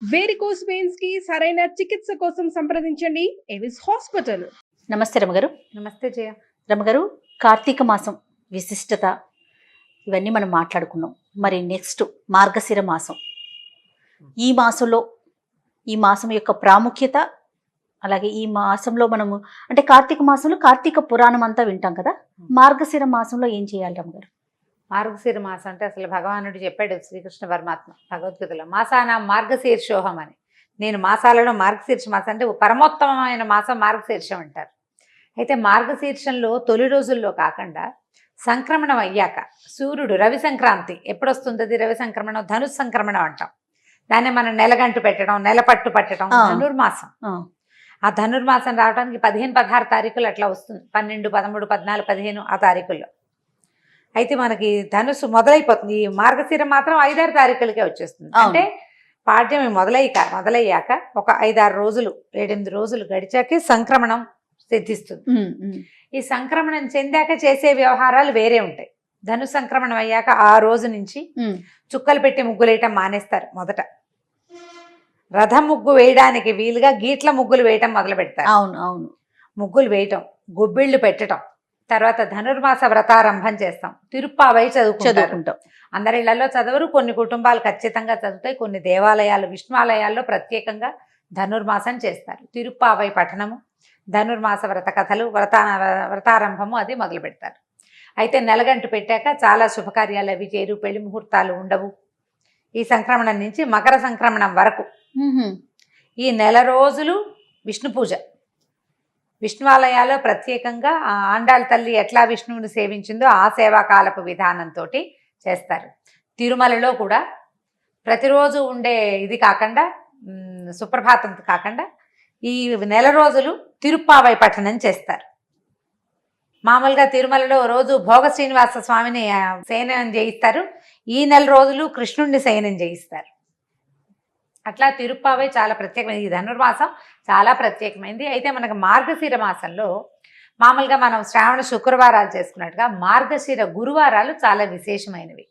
Varicose veins కి సరైన చికిత్స కోసం సంప్రదించండి ఎవిస్ హాస్పిటల్. నమస్తే రమగారు. నమస్తే జయ. రమగారు, కార్తీక మాసం విశిష్టత ఇవన్నీ మనం మాట్లాడుకున్నాం. మరి నెక్స్ట్ మార్గశిర మాసం. ఈ మాసంలో ఈ మాసం యొక్క ప్రాముఖ్యత, అలాగే ఈ మాసంలో మనము అంటే కార్తీక మాసంలో కార్తీక పురాణం అంతా వింటాం కదా, మార్గశిర మాసంలో ఏం చేయాలి రమగారు? మార్గశీర మాసం అంటే అసలు భగవానుడు చెప్పాడు శ్రీకృష్ణ పరమాత్మ భగవద్గీతలో, మాసాన మార్గశీర్షోహం అని. నేను మాసాలలో మార్గశీర్ష మాసం అంటే పరమోత్తమమైన మాసం మార్గశీర్షం అంటారు. అయితే మార్గశీర్షంలో తొలి రోజుల్లో కాకుండా సంక్రమణం అయ్యాక సూర్యుడు రవి సంక్రాంతి ఎప్పుడు వస్తుంది? రవి సంక్రమణం ధనుస్ సంక్రమణం అంటాం. దాన్ని మనం నెలగంటు పెట్టడం, నెల పట్టు పట్టడం ధనుర్మాసం. ఆ ధనుర్మాసం రావడానికి 15-16 తారీఖులు అట్లా వస్తుంది. 12, 13, 14, 15 ఆ తారీఖుల్లో. అయితే మనకి ధనుసు మొదలైపోతుంది. ఈ మార్గశిరం మాత్రం 5-6 తారీఖులకే వచ్చేస్తుంది. అంటే పాడ్యమి మొదలయ్యాక ఒక 5-6 రోజులు 7-8 రోజులు గడిచాకే సంక్రమణం సిద్ధిస్తుంది. ఈ సంక్రమణం చెందాక చేసే వ్యవహారాలు వేరే ఉంటాయి. ధను సంక్రమణం అయ్యాక ఆ రోజు నుంచి చుక్కలు పెట్టి ముగ్గులు వేయటం మానేస్తారు. మొదట రథం ముగ్గు వేయడానికి వీలుగా గీట్ల ముగ్గులు వేయటం మొదలు పెడతారు. అవును. ముగ్గులు వేయటం, గొబ్బిళ్ళు పెట్టడం, తర్వాత ధనుర్మాస వ్రతారంభం చేస్తాం. తిరుప్పావై చదువుకుంటాం. అందరి ఇళ్లలో చదవరు, కొన్ని కుటుంబాలు ఖచ్చితంగా చదువుతాయి. కొన్ని దేవాలయాలు, విష్ణువాలయాల్లో ప్రత్యేకంగా ధనుర్మాసం చేస్తారు. తిరుప్పావై పఠనము, ధనుర్మాస వ్రత కథలు, వ్రతారంభము అది మొదలు పెడతారు. అయితే నెలగంటు పెట్టాక చాలా శుభకార్యాలు అవి చేరు, పెళ్లి ముహూర్తాలు ఉండవు. ఈ సంక్రమణం నుంచి మకర సంక్రమణం వరకు ఈ నెల రోజులు విష్ణు పూజ. విష్ణువాలయాల్లో ప్రత్యేకంగా ఆండాళ్ళ తల్లి ఎట్లా విష్ణువుని సేవించిందో ఆ సేవాకాలపు విధానంతో చేస్తారు. తిరుమలలో కూడా ప్రతిరోజు ఉండే ఇది కాకుండా, సుప్రభాతం కాకుండా ఈ నెల రోజులు తిరుప్పావై పఠనం చేస్తారు. మామూలుగా తిరుమలలో రోజు భోగ శ్రీనివాస స్వామిని శయనం చేయిస్తారు. ఈ నెల రోజులు కృష్ణుడిని శయనం చేయిస్తారు. అట్లా తిరుప్పావై చాలా ప్రత్యేకమైనది. ఈ ధనుర్మాసం చాలా ప్రత్యేకమైనది. అయితే మనకు మార్గశిర మాసంలో మామూలుగా మనం శ్రావణ శుక్రవారాలు చేసుకున్నట్టుగా మార్గశిర గురువారాలు చాలా విశేషమైనవి.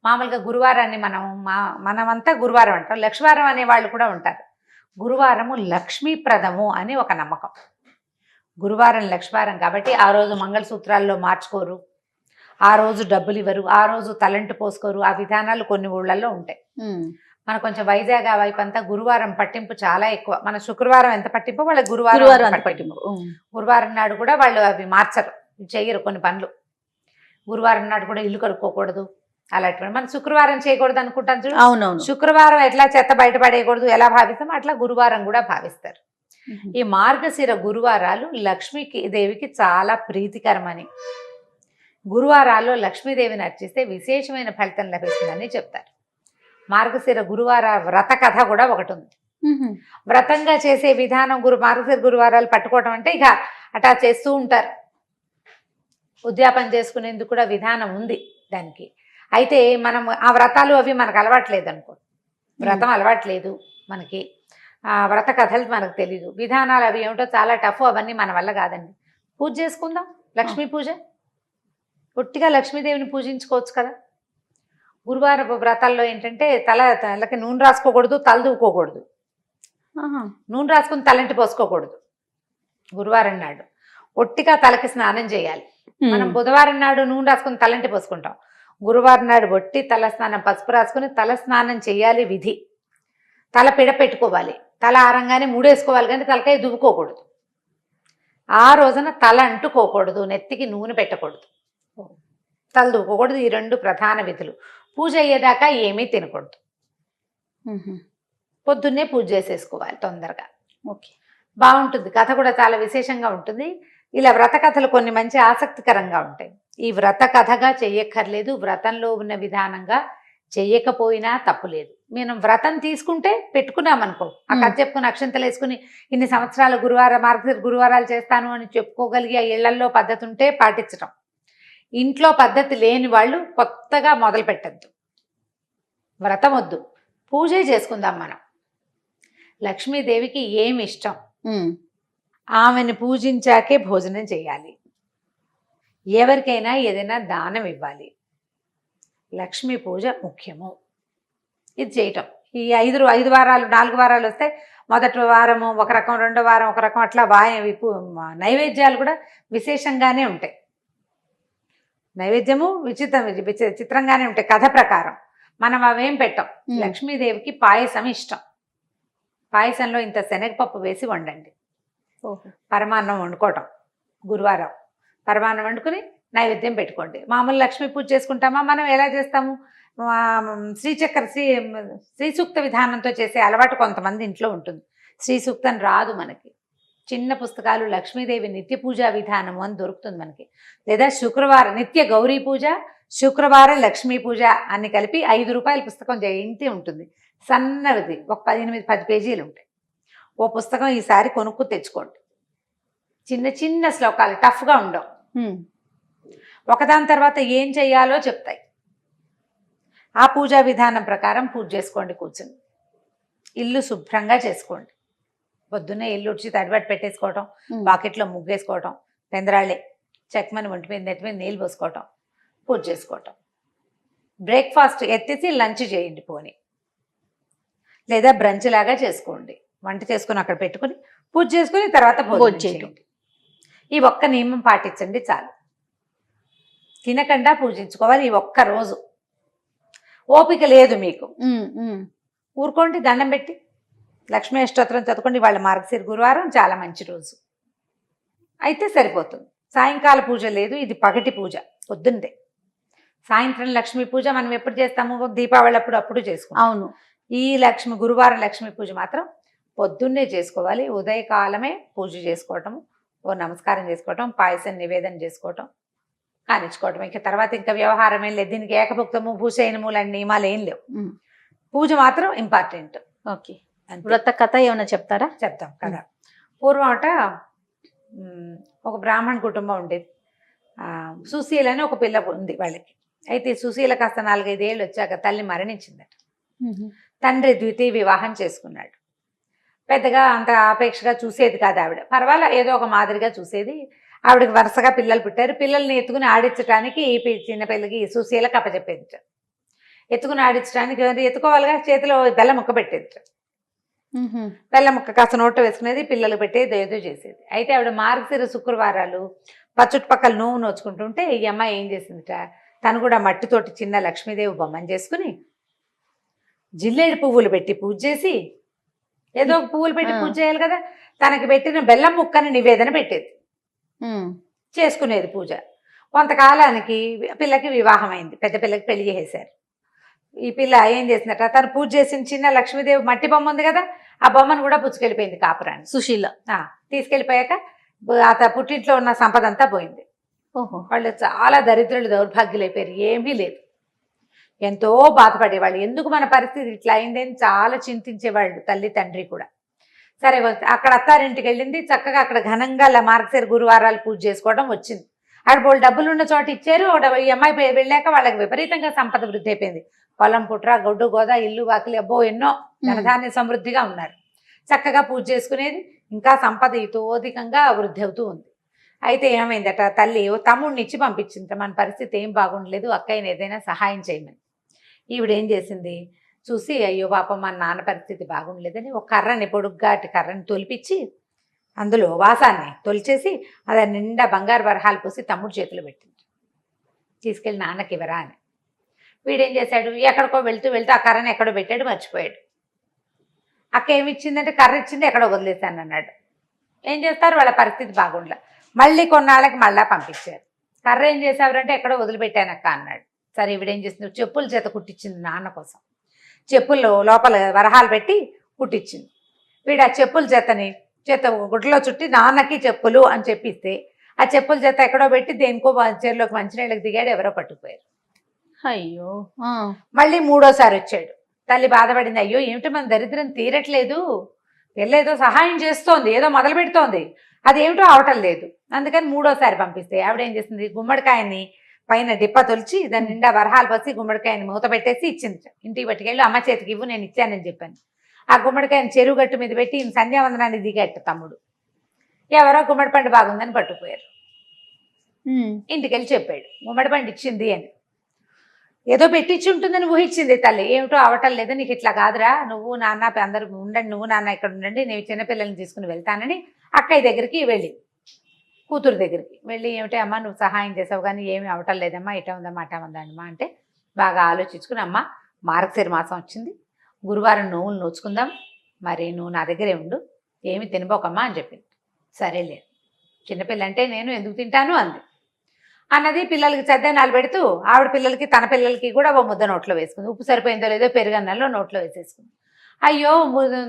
మామూలుగా గురువారాన్ని మనమంతా గురువారం అంటాం. లక్ష్మీవారం అనే వాళ్ళు కూడా ఉంటారు. గురువారము లక్ష్మీప్రదము అని ఒక నమ్మకం. గురువారం లక్ష్మీవారం కాబట్టి ఆ రోజు మంగళసూత్రాల్లో మార్చుకోరు, ఆ రోజు డబ్బులు ఇవ్వరు, ఆ రోజు తలంటు పోసుకోరు. ఆ విధానాలు కొన్ని ఊళ్ళల్లో ఉంటాయి. మన కొంచెం వైజాగ్ ఆ వైపు అంతా గురువారం పట్టింపు చాలా ఎక్కువ. మన శుక్రవారం ఎంత పట్టింపు వాళ్ళ గురువారం పట్టింపు. గురువారం నాడు కూడా వాళ్ళు అవి మార్చరు, చెయ్యరు కొన్ని పనులు. గురువారం నాడు కూడా ఇల్లు కడుక్కోకూడదు, అలాంటి మనం శుక్రవారం చేయకూడదు అనుకుంటాం చూడు. అవునవును. శుక్రవారం ఎట్లా చెత్త బయటపడేయకూడదు ఎలా భావిస్తాం అట్లా గురువారం కూడా భావిస్తారు. ఈ మార్గశిర గురువారాలు లక్ష్మీకి దేవికి చాలా ప్రీతికరమని, గురువారాల్లో లక్ష్మీదేవిని అర్చిస్తే విశేషమైన ఫలితం లభిస్తుందని చెప్తారు. మార్గశిర గురువార వ్రత కథ కూడా ఒకటి ఉంది. వ్రతంగా చేసే విధానం మార్గశిర గురువారాలు పట్టుకోవటం అంటే ఇక అటా చేస్తూ ఉంటారు. ఉద్యాపన చేసుకునేందుకు కూడా విధానం ఉంది దానికి. అయితే మనం ఆ వ్రతాలు అవి మనకు అలవాట్లేదు అనుకో, వ్రతం అలవాట్లేదు మనకి, ఆ వ్రత కథలు మనకు తెలీదు, విధానాలు అవి ఏమిటో చాలా టఫ్, అవన్నీ మన వల్ల కాదండి. పూజ చేసుకుందాం, లక్ష్మీ పూజ. పొట్టిగా లక్ష్మీదేవిని పూజించుకోవచ్చు కదా. గురువారం వ్రతాల్లో ఏంటంటే తలకి నూనె రాసుకోకూడదు, తల దూకోకూడదు, నూనె రాసుకుని తలంటి పోసుకోకూడదు. గురువారం నాడు ఒట్టిగా తలకి స్నానం చేయాలి. మనం బుధవారం నాడు నూనె రాసుకుని తలంటి పోసుకుంటాం. గురువారం నాడు ఒట్టి తల స్నానం, పసుపు రాసుకుని తల స్నానం చేయాలి విధి. తల పిడ పెట్టుకోవాలి, తల ఆరంగానే మూడేసుకోవాలి, కానీ తలకాయ దువ్వుకోకూడదు. ఆ రోజున తల అంటుకోకూడదు, నెత్తికి నూనె పెట్టకూడదు, తల దువ్వుకోకూడదు. ఈ 2 ప్రధాన విధులు. పూజ అయ్యేదాకా ఏమీ తినకూడదు. పొద్దున్నే పూజ చేసేసుకోవాలి తొందరగా. ఓకే, బాగుంటుంది. కథ కూడా చాలా విశేషంగా ఉంటుంది. ఇలా వ్రత కథలు కొన్ని మంచి ఆసక్తికరంగా ఉంటాయి. ఈ వ్రత కథగా చెయ్యక్కర్లేదు, వ్రతంలో ఉన్న విధానంగా చెయ్యకపోయినా తప్పులేదు. మనం వ్రతం తీసుకుంటే పెట్టుకున్నామనుకో, ఆ కథ చెప్పుకుని అక్షంతలు వేసుకుని ఇన్ని సంవత్సరాల మార్గశిర గురువారాలు చేస్తాను అని చెప్పుకోగలిగి ఆ ఇళ్లల్లో పద్ధతి ఉంటే పాటించడం. ఇంట్లో పద్ధతి లేని వాళ్ళు కొత్తగా మొదలు పెట్టద్దు. వ్రతం వద్దు, పూజే చేసుకుందాం మనం. లక్ష్మీదేవికి ఏమి ఇష్టం, ఆమెను పూజించాకే భోజనం చేయాలి. ఎవరికైనా ఏదైనా దానం ఇవ్వాలి. లక్ష్మీ పూజ ముఖ్యము. ఇది చేయటం ఈ 5 వారాలు 4 వారాలు వస్తే మొదటి వారము ఒక రకం, రెండో వారం ఒక రకం, అట్లా నైవేద్యాలు కూడా విశేషంగానే ఉంటాయి. నైవేద్యము చిత్రంగానే ఉంటాయి కథ ప్రకారం. మనం అవేం పెట్టం. లక్ష్మీదేవికి పాయసం ఇష్టం. పాయసంలో ఇంత శనగపప్పు వేసి వండండి. పరమాన్నం వండుకోవటం గురువారం. పరమాన్నం వండుకుని నైవేద్యం పెట్టుకోండి. మామూలు లక్ష్మీ పూజ చేసుకుంటామా మనం ఎలా చేస్తాము? శ్రీ సూక్త విధానంతో చేసే అలవాటు కొంతమంది ఇంట్లో ఉంటుంది. శ్రీ సూక్తం రాదు మనకి. చిన్న పుస్తకాలు లక్ష్మీదేవి నిత్య పూజా విధానము అని దొరుకుతుంది మనకి. లేదా శుక్రవారం నిత్య గౌరీ పూజ, శుక్రవారం లక్ష్మీ పూజ అన్ని కలిపి 5 రూపాయల పుస్తకం జయంతి ఉంటుంది. సన్నది ఒక 18-10 పేజీలు ఉంటాయి. ఓ పుస్తకం ఈసారి కొనుక్కు తెచ్చుకోండి. చిన్న చిన్న శ్లోకాలు, టఫ్గా ఉండవు. ఒకదాని తర్వాత ఏం చెయ్యాలో చెప్తాయి. ఆ పూజా విధానం ప్రకారం పూజ చేసుకోండి. కూర్చుని ఇల్లు శుభ్రంగా చేసుకోండి. పొద్దున్నే ఇల్లు ఉడిచి తడిబట్టి పెట్టేసుకోవటం, బాకెట్లో ముగ్గేసుకోవటం, పెందరాళ్ళే చెక్కమని ఒంటి మీద నెత్తి మీద నీళ్ళు పోసుకోవటం, పూజ చేసుకోవటం. బ్రేక్ఫాస్ట్ ఎత్తేసి లంచ్ చేయండి పోనీ, లేదా బ్రంచ్ లాగా చేసుకోండి. వంట చేసుకుని అక్కడ పెట్టుకుని పూజ చేసుకుని తర్వాత భోజనం చేయండి. ఈ ఒక్క నియమం పాటించండి చాలు. తినకుండా పూజించుకోవాలి ఈ ఒక్క రోజు. ఓపిక లేదు మీకు, ఊరుకోండి, దండం పెట్టి లక్ష్మీ అష్టోత్తరం చదువుకోండి. వాళ్ళ మార్గశిర గురువారం చాలా మంచి రోజు అయితే సరిపోతుంది. సాయంకాల పూజ లేదు, ఇది పగటి పూజ పొద్దున్నే. సాయంత్రం లక్ష్మీ పూజ మనం ఎప్పుడు చేస్తాము? దీపావళి అప్పుడు చేసుకుంటాం. అవును. ఈ గురువారం లక్ష్మీ పూజ మాత్రం పొద్దున్నే చేసుకోవాలి. ఉదయకాలమే పూజ చేసుకోవటం, ఓ నమస్కారం చేసుకోవటం, పాయసం నివేదన చేసుకోవటం, కానిచ్చుకోవటం. ఇక తర్వాత ఇంకా వ్యవహారం ఏం లేదు. దీనికి ఏకభుక్తము భూషయనము లాంటి నియమాలు ఏం లేవు. పూజ మాత్రం ఇంపార్టెంట్. ఓకే. వ్రత కథ ఏమైనా చెప్తారా? చెప్తాం కదా. పూర్వం ఒక బ్రాహ్మణ కుటుంబం ఉండేది. సుశీల అని ఒక పిల్ల ఉంది వాళ్ళకి. అయితే సుశీల కాస్త 4-5 ఏళ్ళు వచ్చాక తల్లి మరణించిందట. తండ్రి ద్వితీయ వివాహం చేసుకున్నాడు. పెద్దగా అంత ఆపేక్షగా చూసేది కాదు ఆవిడ. పర్వాలా ఏదో ఒక మాదిరిగా చూసేది. ఆవిడకి వరుసగా పిల్లలు పుట్టారు. పిల్లల్ని ఎత్తుకుని ఆడించడానికి ఈ చిన్న పిల్లకి సుశీలకు అప్పచెప్పేదిట. ఎత్తుకుని ఆడించడానికి ఎత్తుకోవాలిగా, చేతిలో బెల్ల ముక్క పెట్టేదిట. బెల్ల ముక్క కాస్త నోట్లో వేసుకునేది, పిల్లలు పెట్టేది, ఏదో చేసేది. అయితే ఆవిడ మార్గశిర శుక్రవారాలు చుట్టుపక్కల నువ్వు నోచుకుంటుంటే ఈ అమ్మాయి ఏం చేసిందిట, తను కూడా మట్టితోటి చిన్న లక్ష్మీదేవి బొమ్మని చేసుకుని జిల్లేడు పువ్వులు పెట్టి పూజ చేసి, ఏదో ఒక పువ్వులు పెట్టి పూజ చేయాలి కదా, తనకి పెట్టిన బెల్లం ముక్కని నివేదన పెట్టేది, చేసుకునేది పూజ. కొంతకాలానికి పిల్లకి వివాహం అయింది. పెద్ద పిల్లకి పెళ్లి చేసేశారు. ఈ పిల్ల ఏం చేసిందట, తను పూజ చేసిన చిన్న లక్ష్మీదేవి మట్టి బొమ్మ ఉంది కదా, ఆ బొమ్మను కూడా పుచ్చుకెళ్ళిపోయింది కాపురాన్ని. సుశీల తీసుకెళ్ళిపోయాక పుట్టింట్లో ఉన్న సంపద అంతా పోయింది. వాళ్ళు చాలా దరిద్రులు, దౌర్భాగ్యులు అయిపోయారు. ఏమీ లేదు. ఎంతో బాధపడేవాళ్ళు. ఎందుకు మన పరిస్థితి ఇట్లా అయిందని చాలా చింతించేవాళ్ళు తల్లి తండ్రి కూడా. సరే, అక్కడ అత్తారింటికి వెళ్ళింది. చక్కగా అక్కడ ఘనంగా మార్గశిర గురువారాలు పూజ చేసుకోవడం వచ్చింది. అక్కడ వాళ్ళు డబ్బులు ఉన్న చోట ఇచ్చారు. ఈ అమ్మాయి వెళ్ళాక వాళ్ళకి విపరీతంగా సంపద వృద్ధి అయిపోయింది. పొలం పుట్ర, గొడ్డు గోద, ఇల్లు వాకిలి, అబ్బో ఎన్నో ధనధాన్య సమృద్ధిగా ఉన్నారు. చక్కగా పూజ చేసుకునేది. ఇంకా సంపద ఇతోధికంగా వృద్ధి అవుతూ ఉంది. అయితే ఏమైందట, తల్లి తమ్ముడిని ఇచ్చి పంపించింది. మన పరిస్థితి ఏం బాగుండలేదు, అక్కయ్యని ఏదైనా సహాయం చేయమని. ఈవిడేం చేసింది, చూసి అయ్యో పాపం మన నాన్న పరిస్థితి బాగుండలేదని ఒక కర్రని, పొడుగ్గాటి కర్రని తొలిపించి అందులో వాసాన్ని తొలిచేసి అది నిండా బంగారు వరహాలు పోసి తమ్ముడు చేతులు పెట్టింది. తీసుకెళ్ళి నాన్నకి ఇవ్వరా అని. వీడేం చేశాడు, ఎక్కడికో వెళ్తూ ఆ కర్రని ఎక్కడో పెట్టాడు, మర్చిపోయాడు. అక్క ఏమి ఇచ్చిందంటే కర్ర ఇచ్చింది, ఎక్కడో వదిలేశాను అన్నాడు. ఏం చేస్తారు, వాళ్ళ పరిస్థితి బాగుండలే. మళ్ళీ కొన్నాళ్ళకి మళ్ళా పంపించారు. కర్ర ఏం చేసావురంటే ఎక్కడో వదిలిపెట్టానక్క అన్నాడు. సరే, ఈవిడేం చేసింది, చెప్పుల చేత కుట్టించింది నాన్న కోసం. చెప్పుల్లో లోపల వరహాలు పెట్టి కుట్టించింది. వీడు ఆ చెప్పుల చేత గుడ్డలో చుట్టి నాన్నకి చెప్పులు అని చెప్పిస్తే ఆ చెప్పుల చేత ఎక్కడో పెట్టి దేనికో చెరులోకి మంచినీళ్ళకి దిగాడు, ఎవరో పట్టుకుపోయారు. అయ్యో. మళ్ళీ 3ఓసారి వచ్చాడు. తల్లి బాధపడింది, అయ్యో ఏమిటి మన దరిద్రం తీరట్లేదు, వెళ్ళేదో సహాయం చేస్తోంది, ఏదో మొదలు పెడుతోంది, అదేమిటో అవటం లేదు. అందుకని 3ఓసారి పంపిస్తే ఆవిడేం చేసింది, గుమ్మడికాయని పైన డిప్ప తొలిచి దాని నిండా వరహాలు పోసి గుమ్మడికాయని మూత పెట్టేసి ఇచ్చింది. ఇంటికి పట్టుకెళ్ళి అమ్మ చేతికి ఇవ్వు, నేను ఇచ్చానని చెప్పాను. ఆ గుమ్మడికాయని చెరువు గట్టు మీద పెట్టి సంధ్యావందనాన్ని దిగట్ట తమ్ముడు. ఎవరో గుమ్మడి పండు బాగుందని పట్టుకుపోయారు. ఇంటికి వెళ్ళి చెప్పాడు గుమ్మడి పండు ఇచ్చింది అని. ఏదో పెట్టించి ఉంటుందని ఊహించింది తల్లి. ఏమిటో అవటం లేదు, నీకు ఇట్లా కాదురా, నువ్వు నాన్న అందరు ఉండండి, నువ్వు నాన్న ఇక్కడ ఉండండి, నేను చిన్నపిల్లల్ని తీసుకుని వెళ్తానని అక్కయ్య దగ్గరికి వెళ్ళి, కూతురు దగ్గరికి వెళ్ళి, ఏమిటి అమ్మ నువ్వు సహాయం చేసావు కానీ ఏమి అవటం లేదమ్మా, ఇటా ఉందమ్మా అటా ఉందమ్మా అంటే బాగా ఆలోచించుకుని, అమ్మ మార్గశిర మాసం వచ్చింది, గురువారం నువ్వులు నోచుకుందాం, మరి నువ్వు నా దగ్గరే ఉండు, ఏమి తినబోకమ్మా అని చెప్పింది. సరేలే, చిన్నపిల్ల అంటే నేను ఎందుకు తింటాను అంది. అన్నది పిల్లలకి చద్దనాలు పెడుతూ ఆవిడ పిల్లలకి తన పిల్లలకి కూడా ఓ ముద్ద నోట్లో వేసుకుంది. ఉప్పు సరిపోయిందో లేదో పెరుగన్నంలో నోట్లో వేసేసుకుంది. అయ్యో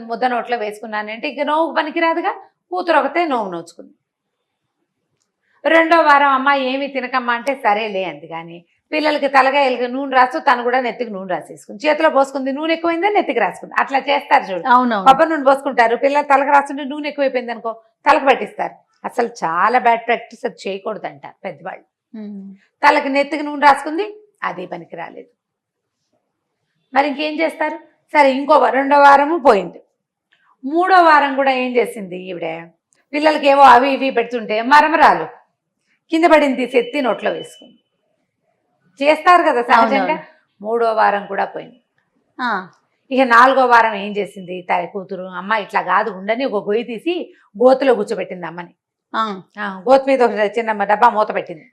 ముద్ద నోట్లో వేసుకున్నానంటే ఇంక నోవు పనికిరాదుగా, కూతురు ఒకతే నోవు నోచుకుంది. రెండో వారం అమ్మ ఏమి తినకమ్మా అంటే సరేలే అంది. కానీ పిల్లలకి తలగాయలకి నూనె రాసు, తను కూడా నెత్తికి నూనె రాసేసుకుంది. చేతిలో పోసుకుంది, నూనె ఎక్కువైందని నెత్తికి రాసుకుంది. అట్లా చేస్తారు చూడు, కొబ్బరి నూనె పోసుకుంటారు, పిల్లలు తలకు రాస్తుంటే నూనె ఎక్కువైపోయింది అనుకో తలకు పట్టిస్తారు. అసలు చాలా బ్యాడ్ ప్రాక్టీస్, అది చేయకూడదు అంటారు పెద్దవాళ్ళు. తలకి నెత్తికి నూనె రాసుకుంది, అది పనికి రాలేదు. మరి ఇంకేం చేస్తారు? సరే ఇంకో రెండో వారము పోయింది. మూడో వారం కూడా ఏం చేసింది ఈవిడ, పిల్లలకి ఏవో అవి ఇవి పెడుతుంటే మరమరాలు కింద పడింది, తీసి ఎత్తి నోట్లో వేసుకుంది. చేస్తారు కదా సహజంగా. మూడో వారం కూడా పోయింది. ఇక నాలుగో వారం ఏం చేసింది కూతురు, అమ్మ ఇట్లా కాదు ఉండని ఒక గొయ్యి తీసి గోతులో కూర్చోబెట్టింది అమ్మని. గోతు మీద ఒక చిన్న డబ్బా మూత పెట్టింది.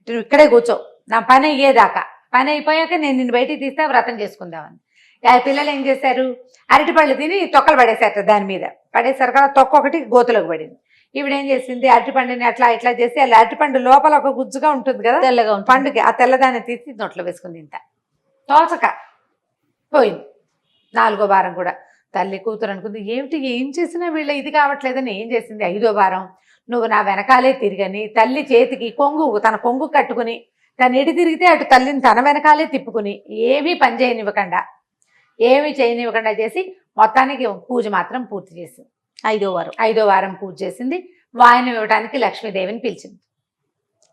నువ్వు ఇక్కడే కూర్చో, నా పని అయ్యేదాకా, పని అయిపోయాక నేను నిన్ను బయటికి తీస్తే వ్రతం చేసుకుందామని. ఆ పిల్లలు ఏం చేశారు, అరటిపళ్ళు తిని తొక్కలు పడేశారు, దాని మీద పడేశారు కదా, తొక్క ఒకటి గోతులోకి పడింది. ఈవిడేం చేసింది, అరటిపండుని అట్లా ఇట్లా చేసి, అలా అరటిపండు లోపల ఒక గుజ్జుగా ఉంటుంది కదా తెల్లగా పండుకి, ఆ తెల్లదాన్ని తీసి నోట్లో వేసుకుంది. ఇంత తోచక పోయింది. నాలుగో వారం కూడా తల్లి కూతురు అనుకుంది, ఏమిటి ఏం చేసినా వీళ్ళ ఇది కావట్లేదని ఏం చేసింది. ఐదో వారం నువ్వు నా వెనకాలే తిరిగని తల్లి చేతికి కొంగు, తన కొంగు కట్టుకుని తను ఎటు తిరిగితే అటు తల్లిని తన వెనకాలే తిప్పుకుని ఏమీ పని చేయనివ్వకుండా చేసి మొత్తానికి పూజ మాత్రం పూర్తి చేసింది. ఐదో వారం పూజ చేసింది. వాయనం ఇవ్వడానికి లక్ష్మీదేవిని పిలిచింది.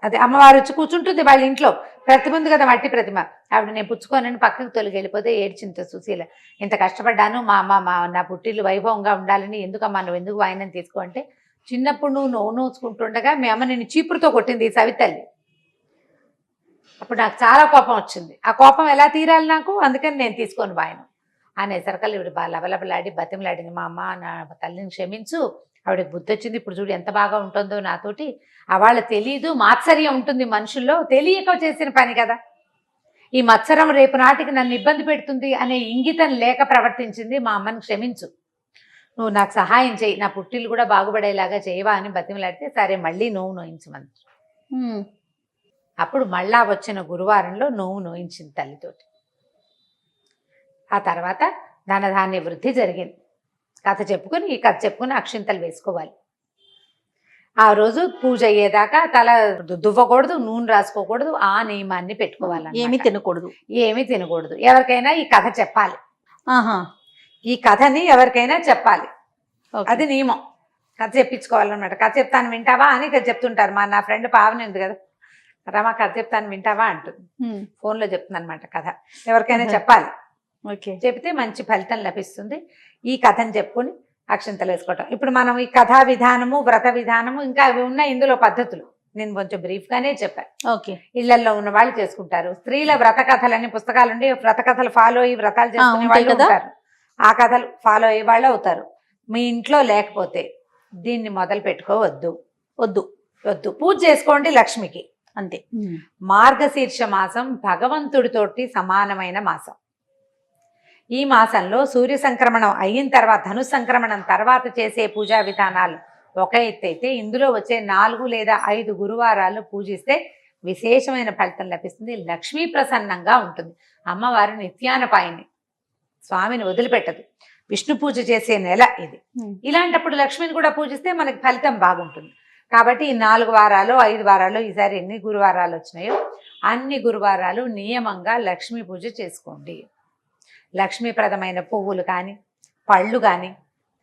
అదే అమ్మవారు వచ్చి కూర్చుంటుంది వాళ్ళ ఇంట్లో, ప్రతిమ ఉంది కదా మట్టి ప్రతిమ, ఆవిడ నేను పుచ్చుకోనని పక్కకు తొలగి వెళ్ళిపోతే ఏడ్చింత సుశీల. ఇంత కష్టపడ్డాను, మా అమ్మ నా పుట్టిల్లు వైభవంగా ఉండాలని, ఎందుకమ్మా నువ్వు ఎందుకు వాయనం తీసుకో అంటే, చిన్నప్పుడు నువ్వు నోచుకుంటుండగా మీ అమ్మ నేను చీపురుతో కొట్టింది సవితల్లి, అప్పుడు నాకు చాలా కోపం వచ్చింది, ఆ కోపం ఎలా తీరాలి నాకు, అందుకని నేను తీసుకోను వాయనం అనేసరికల్ ఇవిడ లబలబలాడి బతిమలాడింది. మా అమ్మ నా తల్లిని క్షమించు, ఆవిడకి బుద్ధి వచ్చింది, ఇప్పుడు చూడు ఎంత బాగా ఉంటుందో నాతోటి, వాళ్ళ తెలీదు, మాత్సర్యం ఉంటుంది మనుషుల్లో, తెలియక చేసిన పని కదా, ఈ మత్సరం రేపు నాటికి నన్ను ఇబ్బంది పెడుతుంది అనే ఇంగితం లేక ప్రవర్తించింది, మా అమ్మని క్షమించు, నువ్వు నాకు సహాయం చేయి, నా పుట్టిల్లు కూడా బాగుపడేలాగా చేయవా అని బతిమలాడితే, సరే మళ్ళీ నోవు నోయించమని. అప్పుడు మళ్ళా వచ్చిన గురువారంలో నోవు నోయించింది తల్లితోటి. ఆ తర్వాత ధనధాన్య వృద్ధి జరిగింది. ఈ కథ చెప్పుకుని అక్షింతలు వేసుకోవాలి. ఆ రోజు పూజ అయ్యేదాకా తల దువ్వకూడదు, నూనె రాసుకోకూడదు, ఆ నియమాన్ని పెట్టుకోవాలి. ఏమీ తినకూడదు. ఎవరికైనా ఈ కథ చెప్పాలి. ఈ కథని ఎవరికైనా చెప్పాలి, అది నియమం. కథ చెప్పించుకోవాలన్నమాట. కథ చెప్తాను వింటావా అని చెప్తుంటారు. నా ఫ్రెండ్ పావని ఉంది కదా, రమా కథ చెప్తాను వింటావా అంటుంది, ఫోన్లో చెప్తుంది అనమాట కథ. ఎవరికైనా చెప్పాలి, చెప్తే మంచి ఫలితం లభిస్తుంది. ఈ కథను చెప్పుకొని అక్షింతలు వేసుకోవటం. ఇప్పుడు మనం ఈ కథా విధానము, వ్రత విధానము, ఇంకా అవి ఉన్నాయి ఇందులో పద్ధతులు, నేను కొంచెం బ్రీఫ్గానే చెప్పాను. ఇళ్లలో ఉన్న వాళ్ళు చేసుకుంటారు. స్త్రీల వ్రత కథలని పుస్తకాలు ఉండి వ్రత కథలు ఫాలో అయ్యి వ్రతాలు చేసుకునే వాళ్ళు ఉంటారు, ఆ కథలు ఫాలో అయ్యే వాళ్ళు అవుతారు. మీ ఇంట్లో లేకపోతే దీన్ని మొదలు పెట్టుకోవద్దు, వద్దు. పూజ చేసుకోండి లక్ష్మికి, అంతే. మార్గశీర్ష మాసం భగవంతుడితోటి సమానమైన మాసం. ఈ మాసంలో సూర్య సంక్రమణం అయిన తర్వాత, ధను సంక్రమణం తర్వాత చేసే పూజా విధానాలు ఒక ఎత్తైతే, ఇందులో వచ్చే 4 లేదా 5 గురువారాలు పూజిస్తే విశేషమైన ఫలితం లభిస్తుంది. లక్ష్మీ ప్రసన్నంగా ఉంటుంది. అమ్మవారు నిత్యానపాయిని, స్వామిని వదిలిపెట్టదు. విష్ణు పూజ చేసే నెల ఇది. ఇలాంటప్పుడు లక్ష్మిని కూడా పూజిస్తే మనకి ఫలితం బాగుంటుంది. కాబట్టి ఈ 4 వారాలు 5 వారాలు, ఈసారి ఎన్ని గురువారాలు వచ్చినాయో అన్ని గురువారాలు నియమంగా లక్ష్మీ పూజ చేసుకోండి. లక్ష్మీప్రదమైన పువ్వులు కానీ, పళ్ళు కానీ,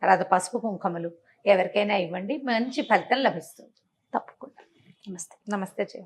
తర్వాత పసుపు కుంకుమలు ఎవరికైనా ఇవ్వండి, మంచి ఫలితం లభిస్తుంది తప్పకుండా. నమస్తే.